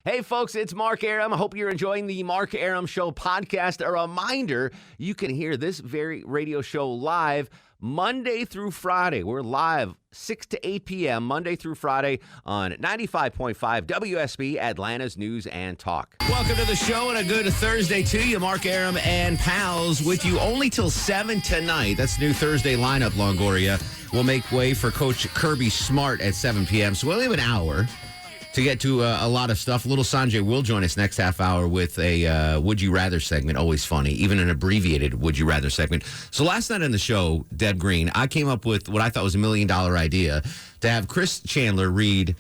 Hey, folks, it's Mark Arum. I hope you're enjoying the Mark Arum Show podcast. A reminder, you can hear this very radio show live Monday through Friday. We're live 6 to 8 p.m. Monday through Friday on 95.5 WSB, Atlanta's News and Talk. Welcome to the show and a good Thursday to you. Mark Arum and pals with you only till 7 tonight. That's new Thursday lineup, Longoria. We'll make way for Coach Kirby Smart at 7 p.m. So we only have an hour to get to a lot of stuff. Lil Sanjay will join us next half hour with a Would You Rather segment. Always funny, even an abbreviated Would You Rather segment. So last night on the show, Deb Green, I came up with what I thought was $1 million idea to have Chris Chandler read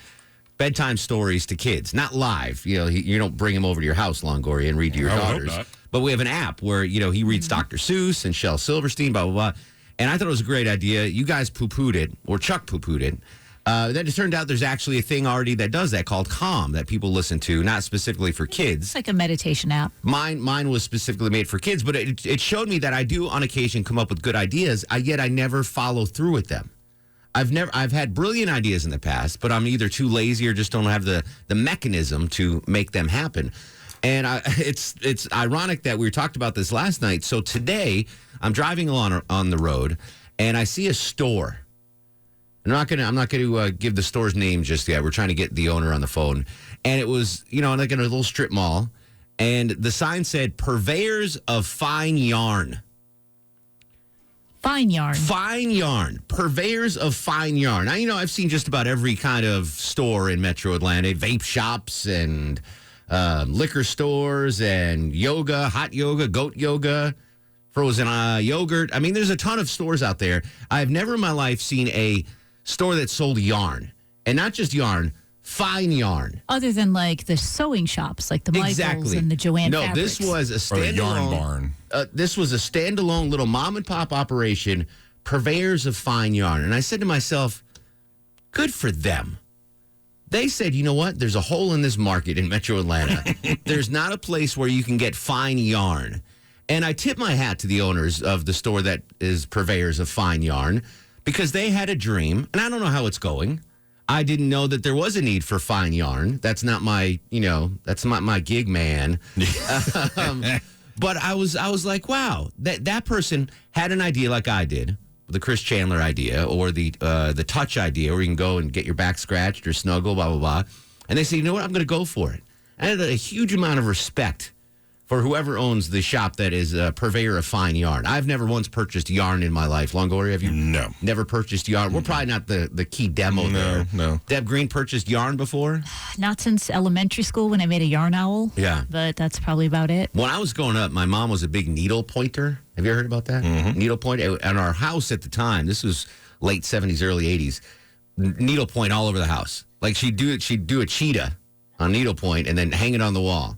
bedtime stories to kids. Not live. You know, you don't bring him over to your house, Longoria, and read to your daughters. But we have an app where, you know, he reads Dr. Seuss and Shel Silverstein, blah, blah, blah. And I thought it was a great idea. You guys poo-pooed it, or Chuck poo-pooed it. Then it turned out there's actually a thing already that does that called Calm that people listen to, not specifically for kids. It's like a meditation app. Mine was specifically made for kids, but it showed me that I do on occasion come up with good ideas, yet I never follow through with them. I've had brilliant ideas in the past, but I'm either too lazy or just don't have the mechanism to make them happen. And it's ironic that we talked about this last night. So today I'm driving along on the road and I see a store. I'm not gonna give the store's name just yet. We're trying to get the owner on the phone, and it was like in a little strip mall, and the sign said "Purveyors of Fine Yarn." Fine yarn. Fine yarn. Purveyors of fine yarn. Now, I've seen just about every kind of store in Metro Atlanta: vape shops and liquor stores and yoga, hot yoga, goat yoga, frozen yogurt. I mean, there's a ton of stores out there. I've never in my life seen a store that sold yarn, and not just yarn, fine yarn. Other than like the sewing shops, like the Michaels and the Joanne No, Fabrics. this was a standalone yarn barn. This was a standalone little mom and pop operation, purveyors of fine yarn. And I said to myself, good for them. They said, you know what? There's a hole in this market in Metro Atlanta. There's not a place where you can get fine yarn. And I tip my hat to the owners of the store that is purveyors of fine yarn, because they had a dream, and I don't know how it's going. I didn't know that there was a need for fine yarn. That's not my, that's not my gig, man. But I was like, wow, that person had an idea like I did, the Chris Chandler idea, or the touch idea, where you can go and get your back scratched or snuggle, blah, blah, blah. And they say, you know what, I'm going to go for it. I had a huge amount of respect for whoever owns the shop that is a purveyor of fine yarn. I've never once purchased yarn in my life. Longoria, have you? No. Never purchased yarn? We're probably not the key demo there. No. Deb Green purchased yarn before? Not since elementary school when I made a yarn owl. Yeah. But that's probably about it. When I was growing up, my mom was a big needle pointer. Have you ever heard about that? Mm-hmm. Needle point. And our house at the time, this was late 70s, early 80s, needle point all over the house. Like she'd do a cheetah on needle point and then hang it on the wall.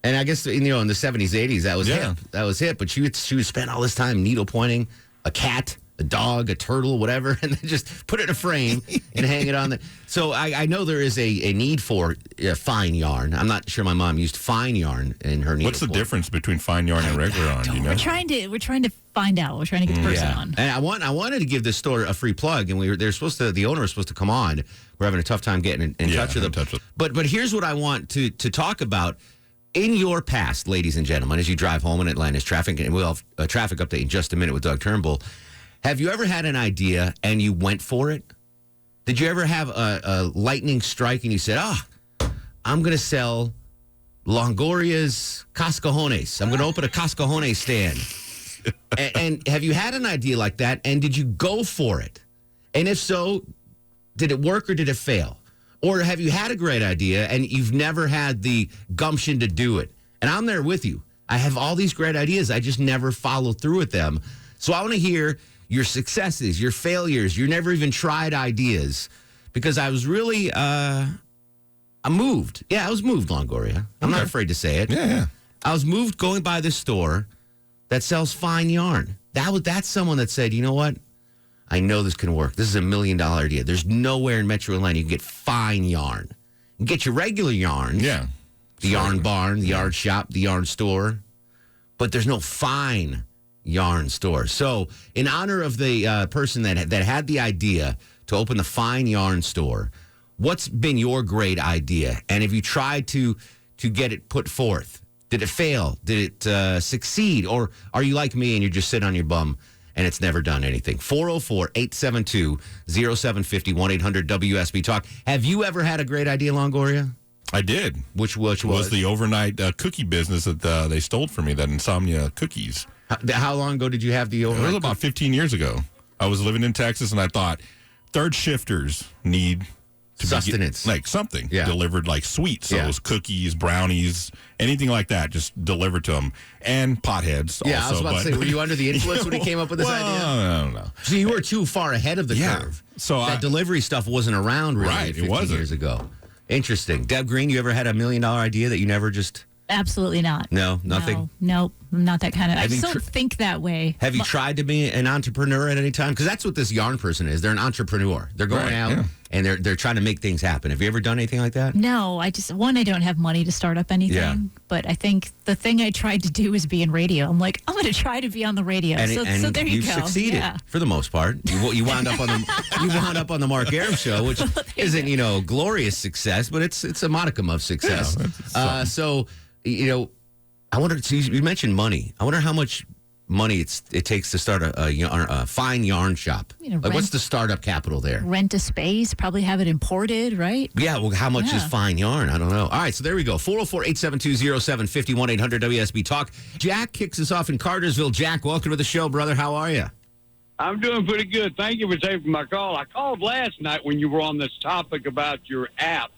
And I guess, in the 70s, 80s, that was hip. That was hip. But she would spend all this time needle pointing a cat, a dog, a turtle, whatever, and then just put it in a frame and hang it on the. So I know there is a need for fine yarn. I'm not sure my mom used fine yarn in her needle. What's the difference between fine yarn and regular yarn? Do you know? We're trying to find out. We're trying to get the person on. And I wanted to give this store a free plug, and the owner was supposed to come on. We're having a tough time getting in touch with them. But here's what I want to talk about. In your past, ladies and gentlemen, as you drive home in Atlanta's traffic, and we'll have a traffic update in just a minute with Doug Turnbull, have you ever had an idea and you went for it? Did you ever have a lightning strike and you said, I'm going to sell Longoria's Cascajones. I'm going to open a Cascajones stand. and have you had an idea like that, and did you go for it? And if so, did it work or did it fail? Or have you had a great idea and you've never had the gumption to do it? And I'm there with you. I have all these great ideas. I just never follow through with them. So I want to hear your successes, your failures, your never even tried ideas. Because I was really, I'm moved. Yeah, I was moved, Longoria. I'm not afraid to say it. Yeah. I was moved going by this store that sells fine yarn. That's someone that said, you know what? I know this can work. This is $1 million idea. There's nowhere in Metro Atlanta you can get fine yarn. You can get your regular yarns. Yeah. The yarn barn, the yard shop, the yarn store. But there's no fine yarn store. So in honor of the person that had the idea to open the fine yarn store, what's been your great idea? And have you tried to get it put forth? Did it fail? Did it succeed? Or are you like me and you're just sitting on your bum and it's never done anything? 404-872-0750, 1-800-WSB Talk. Have you ever had a great idea, Longoria? I did. Which was the overnight cookie business that they stole from me, that Insomnia Cookies. How long ago did you have the overnight? It was about 15 years ago. I was living in Texas, and I thought third shifters need to sustenance, like something delivered, like sweets. So it was cookies, brownies, anything like that, just delivered to them, and potheads. Yeah, also, I was about to say, were you under the influence when he came up with this idea? I don't know. So you were too far ahead of the curve. So that delivery stuff wasn't around really 15 years ago. Interesting. Deb Green, you ever had $1 million idea that you never just... Absolutely not. No, nothing? No, I'm not that kind of... I just don't think that way. Have you tried to be an entrepreneur at any time? Because that's what this yarn person is. They're an entrepreneur. They're going out and they're trying to make things happen. Have you ever done anything like that? No, I don't have money to start up anything. Yeah. But I think the thing I tried to do was be in radio. I'm like, I'm going to try to be on the radio. So there you go. Succeeded for the most part. You wound up on the Mark Arum show, which isn't glorious success, but it's a modicum of success. Yeah, so I wonder. So you mentioned money. I wonder how much money it takes to start a fine yarn shop. What's the startup capital there? Rent a space, probably have it imported, right? Yeah, well, how much is fine yarn? I don't know. All right, so there we go. 404-872-0750, 1-800-WSB Talk. Jack kicks us off in Cartersville. Jack, welcome to the show, brother. How are you? I'm doing pretty good. Thank you for taking my call. I called last night when you were on this topic about your app,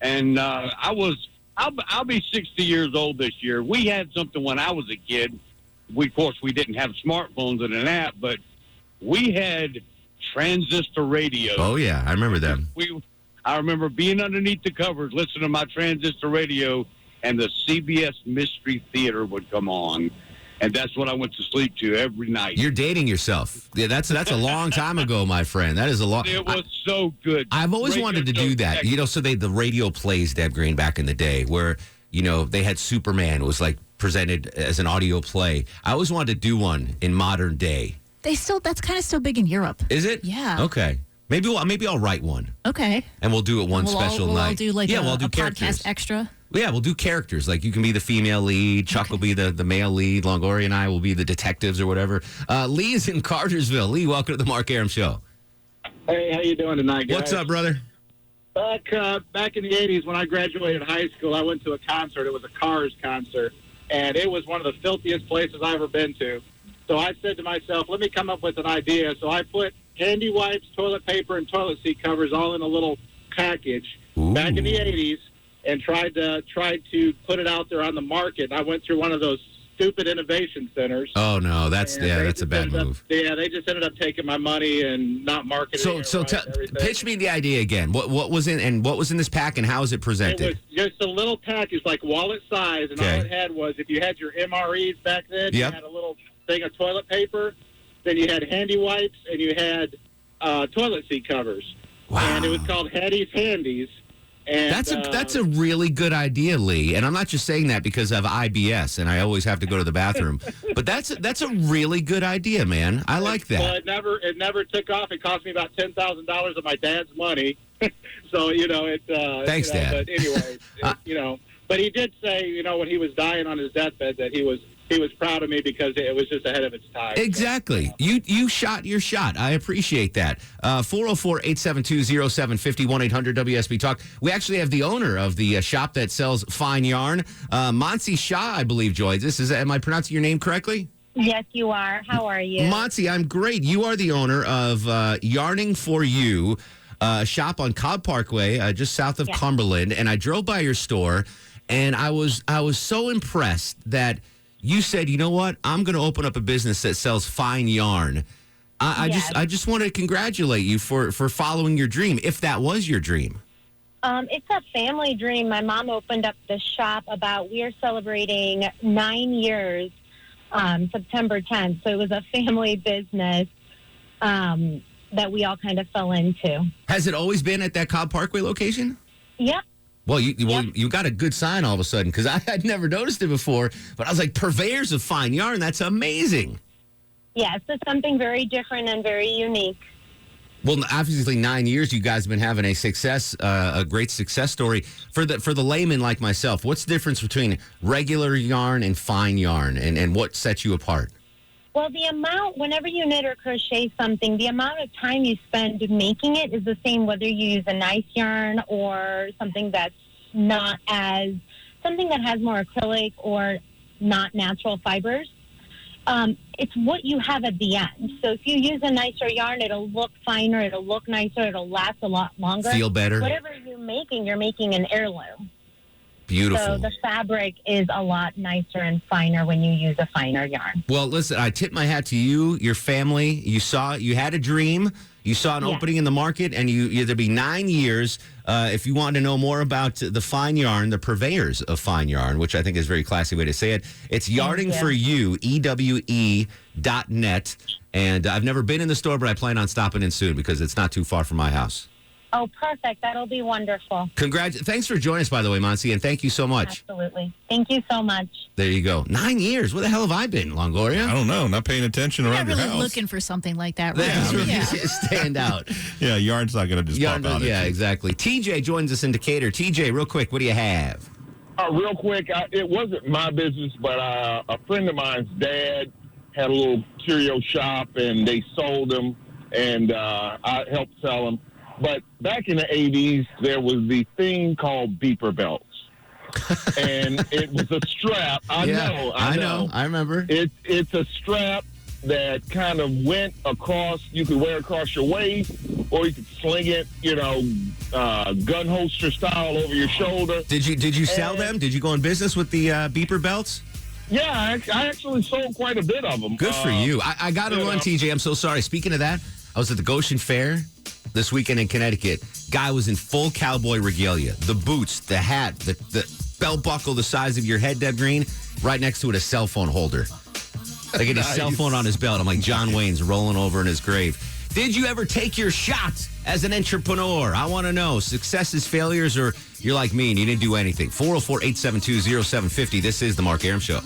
and I'll be 60 years old this year. We had something when I was a kid. Of course, we didn't have smartphones and an app, but we had transistor radio. Oh, yeah. I remember them. I remember being underneath the covers, listening to my transistor radio, and the CBS Mystery Theater would come on. And that's what I went to sleep to every night. You're dating yourself. Yeah, that's a long time ago, my friend. That is a long. It was so good. I've always wanted to do that. So the radio plays, Deb Green, back in the day, where they had Superman. It was like presented as an audio play. I always wanted to do one in modern day. That's kind of still big in Europe. Is it? Yeah. Okay. Maybe I'll write one. Okay. And we'll do it one special night. We'll do we'll do a characters. podcast extra. Yeah, we'll do characters. Like you can be the female lead, Chuck will be the male lead, Longoria and I will be the detectives or whatever. Lee is in Cartersville. Lee, welcome to the Mark Arum Show. Hey, how you doing tonight, guys? What's up, brother? Back in the 80s when I graduated high school, I went to a concert. It was a Cars concert, and it was one of the filthiest places I've ever been to. So I said to myself, let me come up with an idea. So I put handy wipes, toilet paper, and toilet seat covers all in a little package back in the 80s. And tried to put it out there on the market. I went through one of those stupid innovation centers. Oh no, that's a bad move. They just ended up taking my money and not marketing. Pitch me the idea again. What was in this pack and how is it presented? It was just a little package, like wallet size, and all it had was if you had your MREs back then, you had a little thing of toilet paper, then you had handy wipes, and you had toilet seat covers. Wow. And it was called Hattie's Handies. And, that's a really good idea, Lee. And I'm not just saying that because of IBS and I always have to go to the bathroom. But that's a really good idea, man. I like that. Well, it never took off. It cost me about $10,000 of my dad's money. So thanks, Dad. But anyway, but he did say, when he was dying on his deathbed, that he was proud of me because it was just ahead of its time. Exactly. So, you shot your shot. I appreciate that. 404-872-0750, 1-800-WSB Talk. We actually have the owner of the shop that sells fine yarn. Monsi Shah, I believe, joins us. Am I pronouncing your name correctly? Yes, you are. How are you? Monsi, I'm great. You are the owner of Yarning for You, a shop on Cobb Parkway, just south of Cumberland. And I drove by your store, and I was so impressed that you said, you know what? I'm going to open up a business that sells fine yarn. I just want to congratulate you for following your dream, if that was your dream. It's a family dream. My mom opened up the shop we are celebrating 9 years September 10th. So it was a family business that we all kind of fell into. Has it always been at that Cobb Parkway location? Yep. Well, you got a good sign all of a sudden because I had never noticed it before. But I was like, purveyors of fine yarn, that's amazing. Yes, it's something very different and very unique. Well, obviously 9 years you guys have been having a great success story. For the layman like myself, what's the difference between regular yarn and fine yarn, and what sets you apart? Well, the amount, whenever you knit or crochet something, the amount of time you spend making it is the same whether you use a nice yarn or something that's not as, something that has more acrylic or not natural fibers. It's what you have at the end. So if you use a nicer yarn, it'll look finer, it'll look nicer, it'll last a lot longer. Feel better. Whatever you're making an heirloom. Beautiful. So the fabric is a lot nicer and finer when you use a finer yarn. Well, listen, I tip my hat to you, your family. You had a dream. You saw an opening in the market, and there'd be 9 years. If you want to know more about the fine yarn, the purveyors of fine yarn, which I think is a very classy way to say it, it's Yarding for You, EWE.net. And I've never been in the store, but I plan on stopping in soon because it's not too far from my house. Oh, perfect. That'll be wonderful. Thanks for joining us, by the way, Monsi, and thank you so much. Absolutely. Thank you so much. There you go. 9 years. Where the hell have I been, Longoria? I don't know. Not paying attention You're around not your really house. looking for something like that, right? That's really stand out. Yeah, yarn's not going to just pop out. Yeah, exactly. TJ joins us in Decatur. TJ, real quick, what do you have? Real quick, it wasn't my business, but a friend of mine's dad had a little curio shop, and they sold them, and I helped sell them. But back in the 80s, there was the thing called beeper belts. And it was a strap. I know. I remember. It's a strap that kind of went across. You could wear across your waist, or you could sling it, gun holster style over your shoulder. Did you sell them? Did you go in business with the beeper belts? Yeah, I actually sold quite a bit of them. Good for you. I got to run, TJ. I'm so sorry. Speaking of that, I was at the Goshen Fair this weekend in Connecticut. Guy was in full cowboy regalia. The boots, the hat, the belt buckle the size of your head, Deb Green. Right next to it, a cell phone holder. Like his cell phone on his belt. I'm like, John Wayne's rolling over in his grave. Did you ever take your shot as an entrepreneur? I want to know. Successes, failures, or you're like me and you didn't do anything. 404-872-0750. This is The Mark Arum Show.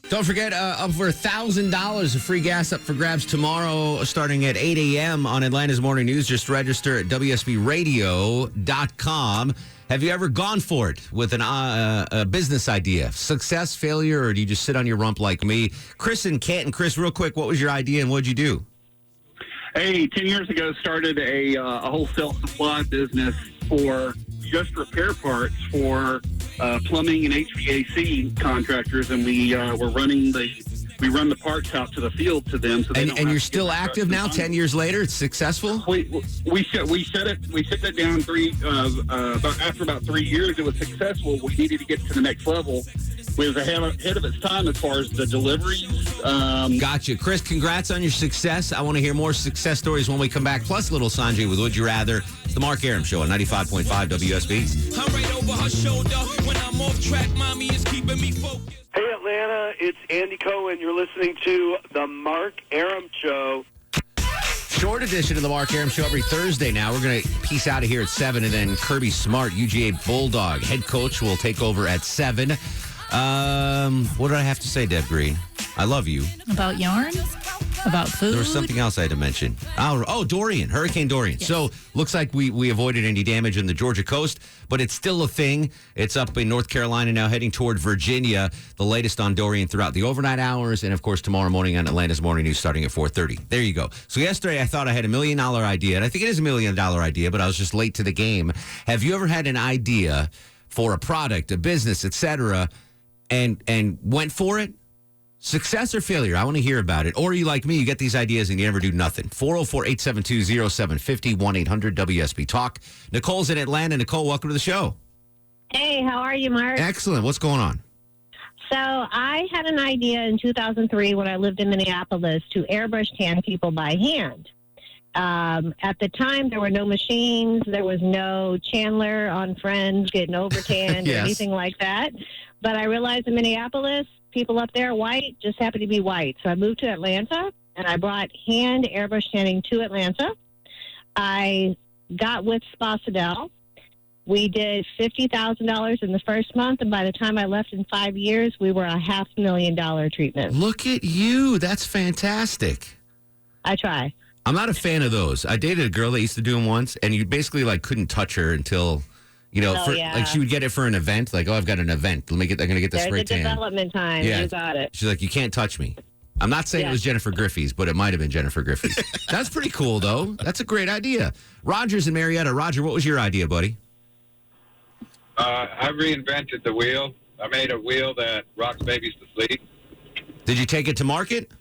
Don't forget, up for $1,000 of free gas up for grabs tomorrow starting at 8 a.m. on Atlanta's Morning News. Just register at WSBradio.com. Have you ever gone for it with a business idea? Success, failure, or do you just sit on your rump like me? Chris and Canton. Chris, real quick, what was your idea and what'd you do? Hey, 10 years ago, started a wholesale supply business for just repair parts for plumbing and HVAC contractors, and we run the parts out to the field to them. So and you're still active now, 10 years later? It's successful? We shut it down after about 3 years. It was successful. We needed to get to the next level. We was ahead of its time as far as the deliveries. Gotcha. Chris, congrats on your success. I want to hear more success stories when we come back, plus Lil Sanjay with Would You Rather. It's the Mark Arum Show on 95.5 WSB. I'm right over her shoulder. When I'm off track, mommy is keeping me focused. Hey, Atlanta, it's Andy Cohen. You're listening to the Mark Arum Show. Short edition of the Mark Arum Show every Thursday now. We're going to peace out of here at 7, and then Kirby Smart, UGA Bulldog head coach, will take over at 7. What did I have to say, Deb Green? I love you. About yarn? About food? There was something else I had to mention. Oh, Dorian, Hurricane Dorian. Yes. So looks like we avoided any damage in the Georgia coast, but it's still a thing. It's up in North Carolina now, heading toward Virginia. The latest on Dorian throughout the overnight hours, and of course tomorrow morning on Atlanta's Morning News starting at 4:30. There you go. So yesterday I thought I had $1 million idea, and I think it is $1 million idea, but I was just late to the game. Have you ever had an idea for a product, a business, etc., and went for it? Success or failure? I want to hear about it. Or are you like me, you get these ideas and you never do nothing. 404-872-0750, 1-800-WSB-TALK. Nicole's in Atlanta. Nicole, welcome to the show. Hey, how are you, Mark? Excellent. What's going on? So I had an idea in 2003 when I lived in Minneapolis to airbrush tan people by hand. At the time, there were no machines. There was no Chandler on Friends getting over tanned Yes. or anything like that. But I realized in Minneapolis, people up there, white, just happen to be white. So I moved to Atlanta, and I brought hand airbrush tanning to Atlanta. I got with Sposadel. We did $50,000 in the first month, and by the time I left in 5 years, we were a $500,000 treatment. Look at you. That's fantastic. I try. I'm not a fan of those. I dated a girl that used to do them once, and you basically like couldn't touch her until, like she would get it for an event. Like, oh, I've got an event. I'm going to get the spray tan. There's a development time. Yeah. You got it. She's like, you can't touch me. I'm not saying it was Jennifer Griffey's, but it might have been Jennifer Griffey's. That's pretty cool, though. That's a great idea. Roger's in Marietta. Roger, what was your idea, buddy? I reinvented the wheel. I made a wheel that rocks babies to sleep. Did you take it to market?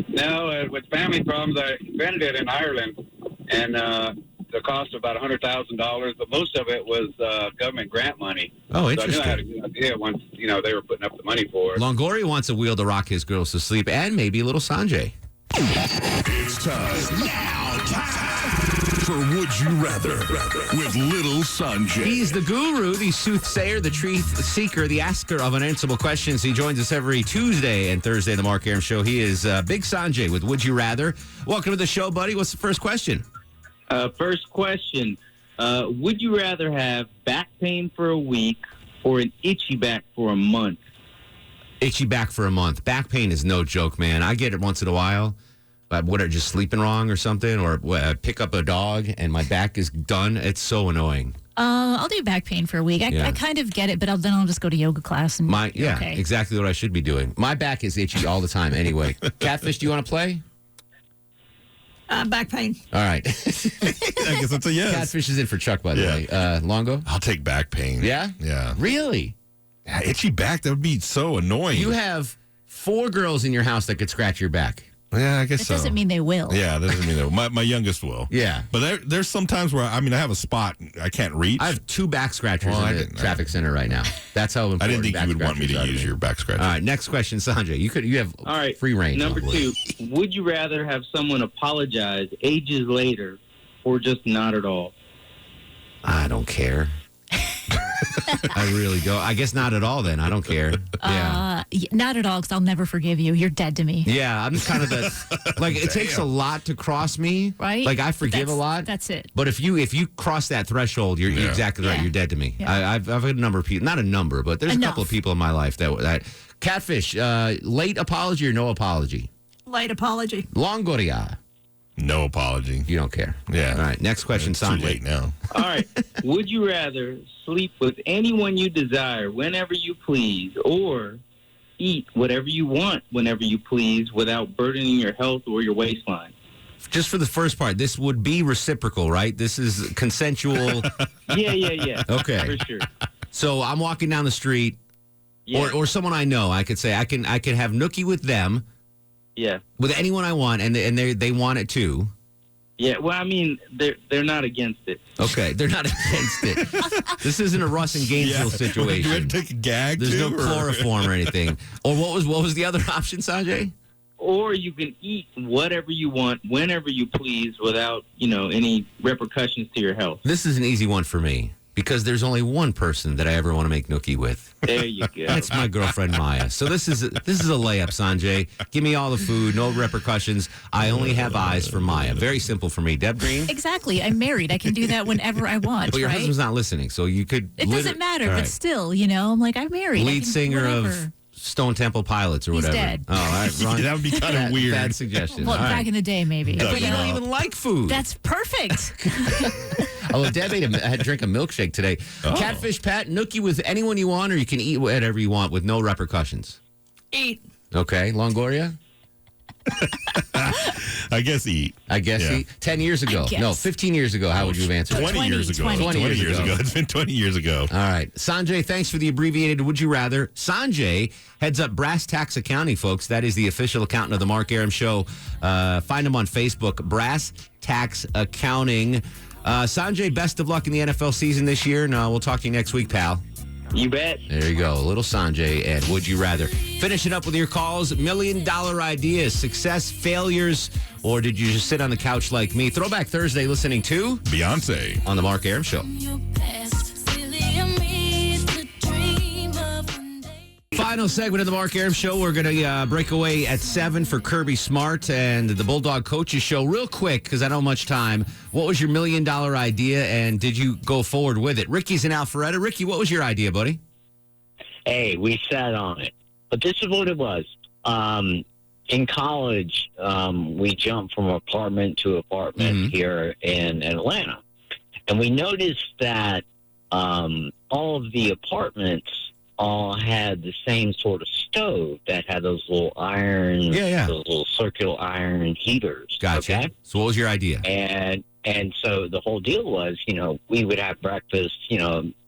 No, with family problems, I invented it in Ireland, and the cost of about $100,000, but most of it was government grant money. Oh, interesting. So I knew I had a good idea once, they were putting up the money for it. Longoria wants a wheel to rock his girls to sleep, and maybe Little Sanjay. It's time for Would You Rather with Little Sanjay. He's the guru, the soothsayer, the truth seeker, the asker of unanswerable questions. He joins us every Tuesday and Thursday on the Mark Arum Show. He is Big Sanjay with Would You Rather. Welcome to the show, buddy. What's the first question? First question. Would you rather have back pain for a week or an itchy back for a month? Itchy back for a month. Back pain is no joke, man. I get it once in a while. What, just sleeping wrong or something? Or pick up a dog and my back is done. It's so annoying. I'll do back pain for a week. I kind of get it, but then I'll just go to yoga class. And okay. Exactly what I should be doing. My back is itchy all the time anyway. Catfish, do you want to play? Back pain. All right. I guess that's a yes. Catfish is in for Chuck, by the way. Longo? I'll take back pain. Yeah? Yeah. Really? Yeah, itchy back, that would be so annoying. You have 4 girls in your house that could scratch your back. Yeah, I guess so. That doesn't mean they will. Yeah, that doesn't mean they will. My youngest will. Yeah. But there's some times where, I have a spot I can't reach. I have 2 back scratchers in the traffic center right now. That's how important I didn't think you would want me to use your back scratcher. All right, next question, Sanjay. You have free range. Number 2, would you rather have someone apologize ages later or just not at all? I don't care. I really don't. I guess not at all then. I don't care. Yeah. Not at all, because I'll never forgive you. You're dead to me. Yeah, I'm kind of the, like, it takes a lot to cross me. Right? Like, I forgive a lot. That's it. But if you cross that threshold, you're exactly right. You're dead to me. Yeah. I've had a number of people, not a number, but there's a couple of people in my life that Catfish, late apology or no apology? Late apology. Longoria. No apology. You don't care. Yeah. All right, next question, Sanjay. Too late now. All right. Would you rather sleep with anyone you desire whenever you please or eat whatever you want whenever you please without burdening your health or your waistline? Just for the first part, this would be reciprocal, right? This is consensual. Yeah. Okay. For sure. So I'm walking down the street, or someone I know, I could say I can have nookie with them. Yeah. With anyone I want, and they want it too. Yeah, well, they're not against it. Okay, they're not against it. This isn't a Russ and Gainesville situation. Do you have to take a gag? There's no chloroform or anything. Or what was the other option, Sanjay? Or you can eat whatever you want, whenever you please, without any repercussions to your health. This is an easy one for me because there's only one person that I ever want to make nookie with. There you go. That's my girlfriend Maya. So this is a layup, Sanjay. Give me all the food, no repercussions. I only have eyes for Maya. Very simple for me. Deb Green? Exactly. I'm married. I can do that whenever I want. Well, your husband's not listening, so you could. It doesn't matter, but still, I'm like, I'm married. Lead singer of Stone Temple Pilots or whatever. He's dead. Oh, all right, Ron. That would be kind of weird. Bad suggestion. Well, back in the day, maybe. But you don't even like food. That's perfect. Oh, Deb had to drink a milkshake today. Oh. Catfish, Pat, nookie with anyone you want, or you can eat whatever you want with no repercussions. Eat. Okay, Longoria? I guess eat. Eat. 10 years ago. No, 15 years ago. How would you have answered? 20 years ago. 20 years ago. It's been 20 years ago. All right. Sanjay, thanks for the abbreviated Would You Rather. Sanjay heads up Brass Tax Accounting, folks. That is the official accountant of the Mark Arum Show. Find him on Facebook, Brass Tax Accounting. Sanjay, best of luck in the NFL season this year, and we'll talk to you next week, pal. You bet. There you go. Little Sanjay and Would You Rather. Finishing up with your calls. $1 million ideas, success, failures, or did you just sit on the couch like me? Throwback Thursday listening to Beyonce on the Mark Arum Show. Final segment of the Mark Arum Show. We're going to break away at 7 for Kirby Smart and the Bulldog Coaches Show. Real quick, because I don't have much time. What was your $1 million idea, and did you go forward with it? Ricky's in Alpharetta. Ricky, what was your idea, buddy? Hey, we sat on it. But this is what it was. in college, we jumped from apartment to apartment here in Atlanta. And we noticed that all of the apartments all had the same sort of stove that had those little iron, those little circular iron heaters. Gotcha. Okay? So what was your idea? And so the whole deal was, we would have breakfast,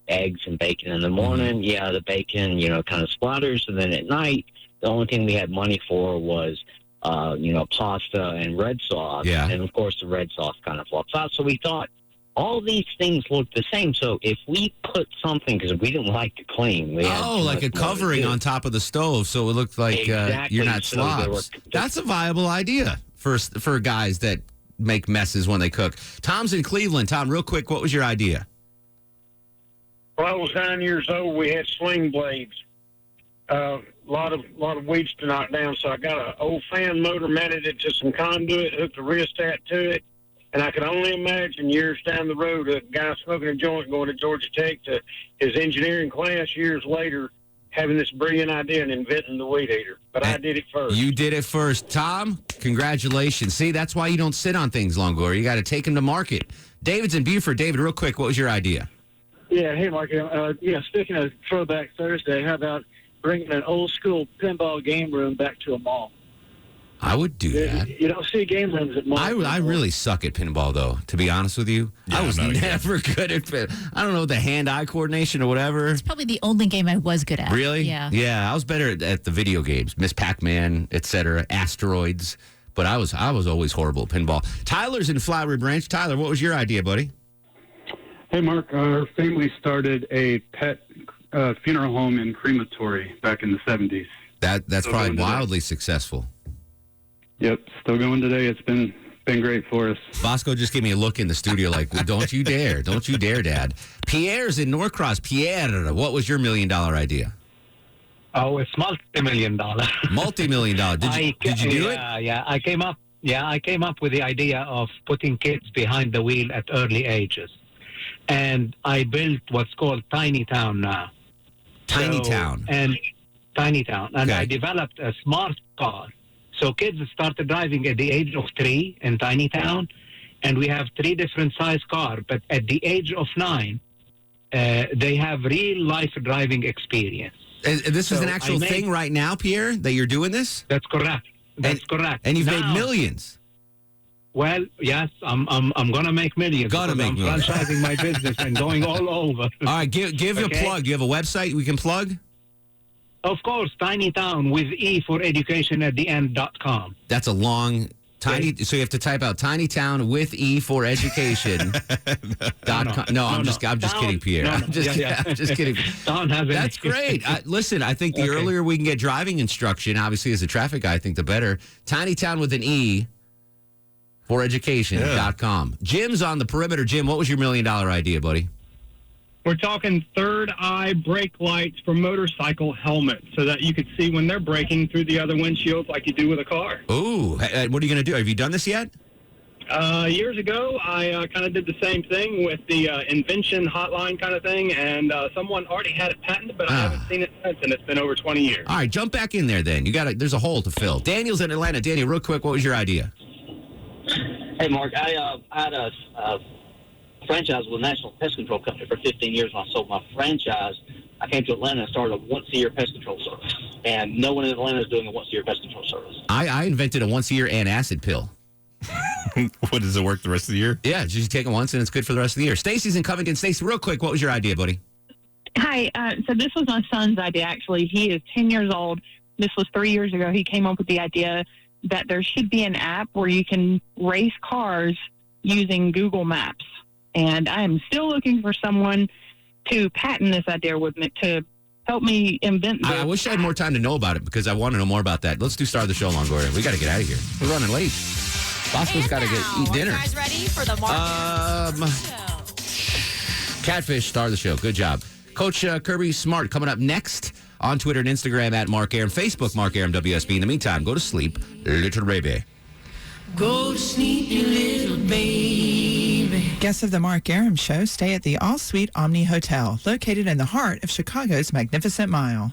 eggs and bacon in the morning. The bacon, kind of splatters. And then at night, the only thing we had money for was, pasta and red sauce. Yeah. And, of course, the red sauce kind of flops out. So we thought all these things look the same. So if we put something, because we didn't like to clean. We had like a covering on top of the stove so it looked like you're not slobs. That's a viable idea for guys that make messes when they cook. Tom's in Cleveland. Tom, real quick, what was your idea? When I was 9 years old, we had sling blades. A lot of weeds to knock down, so I got an old fan motor, mounted it to some conduit, hooked a rheostat to it, and I could only imagine years down the road a guy smoking a joint going to Georgia Tech to his engineering class years later having this brilliant idea and inventing the weed eater. But I did it first. You did it first. Tom, congratulations. See, that's why you don't sit on things long, Gore. You got to take them to market. David's in Beaufort. David, real quick, what was your idea? Yeah, hey, Mark. Speaking of Throwback Thursday, how about bringing an old-school pinball game room back to a mall? I would do that. You don't see game rooms at malls. I really suck at pinball, though, to be honest with you. Yeah, I was never good at pinball. I don't know, the hand-eye coordination or whatever. It's probably the only game I was good at. Really? Yeah. Yeah, I was better at the video games, Miss Pac-Man, etc., Asteroids. But I was always horrible at pinball. Tyler's in Flowery Branch. Tyler, what was your idea, buddy? Hey, Mark. Our family started a pet funeral home and crematory back in the 70s. That's probably wildly successful. Yep, still going today. It's been great for us. Bosco just gave me a look in the studio like, don't you dare, Dad. Pierre's in Norcross. Pierre, what was your $1 million idea? Oh, it's multi-million-dollar. Multi-million-dollar. Did you do it? Yeah, I came up with the idea of putting kids behind the wheel at early ages. And I built what's called Tiny Town now. Tiny Town. And I developed a smart car. So kids started driving at the age of 3 in Tiny Town, and we have 3 different size cars. But at the age of 9, they have real life driving experience. And this is an actual thing right now, Pierre, that you're doing this? That's correct. Correct. And you've made millions. Well, yes, I'm going to make millions. I'm franchising my business and going all over. All right, give a plug. Do you have a website we can plug? Of course, Tiny Town with E for education at the end.com. That's a long tiny. So you have to type out Tiny Town with E for education. I'm just kidding, Pierre. I'm just kidding. That's great. Listen, I think the earlier we can get driving instruction, obviously as a traffic guy, I think the better. Tiny Town with an E for education.com. Jim's on the perimeter. Jim, what was your $1 million idea, buddy? We're talking third eye brake lights for motorcycle helmets so that you could see when they're braking through the other windshields like you do with a car. Ooh, what are you going to do? Have you done this yet? Years ago, I kind of did the same thing with the invention hotline kind of thing, and someone already had it patented, but I haven't seen it since, and it's been over 20 years. All right, jump back in there then. There's a hole to fill. Daniel's in Atlanta. Daniel, real quick, what was your idea? Hey, Mark, I had a franchise with a national pest control company for 15 years. When I sold my franchise, I came to Atlanta and started a once-a-year pest control service. And no one in Atlanta is doing a once-a-year pest control service. I invented a once-a-year antacid pill. What, does it work the rest of the year? Yeah, you take it once and it's good for the rest of the year. Stacy's in Covington. Stacy, real quick, what was your idea, buddy? Hi. So this was my son's idea, actually. He is 10 years old. This was 3 years ago. He came up with the idea that there should be an app where you can race cars using Google Maps. And I am still looking for someone to patent this idea with me, to help me invent this. I wish I had more time to know about it because I want to know more about that. Let's do Star of the Show, Longoria. We got to get out of here. We're running late. Bosco's got to eat dinner. Are you guys ready for the Mark Catfish, Star of the Show. Good job. Coach Kirby Smart coming up next on Twitter and Instagram at Mark Arum, Facebook Mark Arum WSB. In the meantime, go to sleep, little baby. Go to sleep, you little baby. Guests of the Mark Arum Show stay at the All Suite Omni Hotel, located in the heart of Chicago's Magnificent Mile.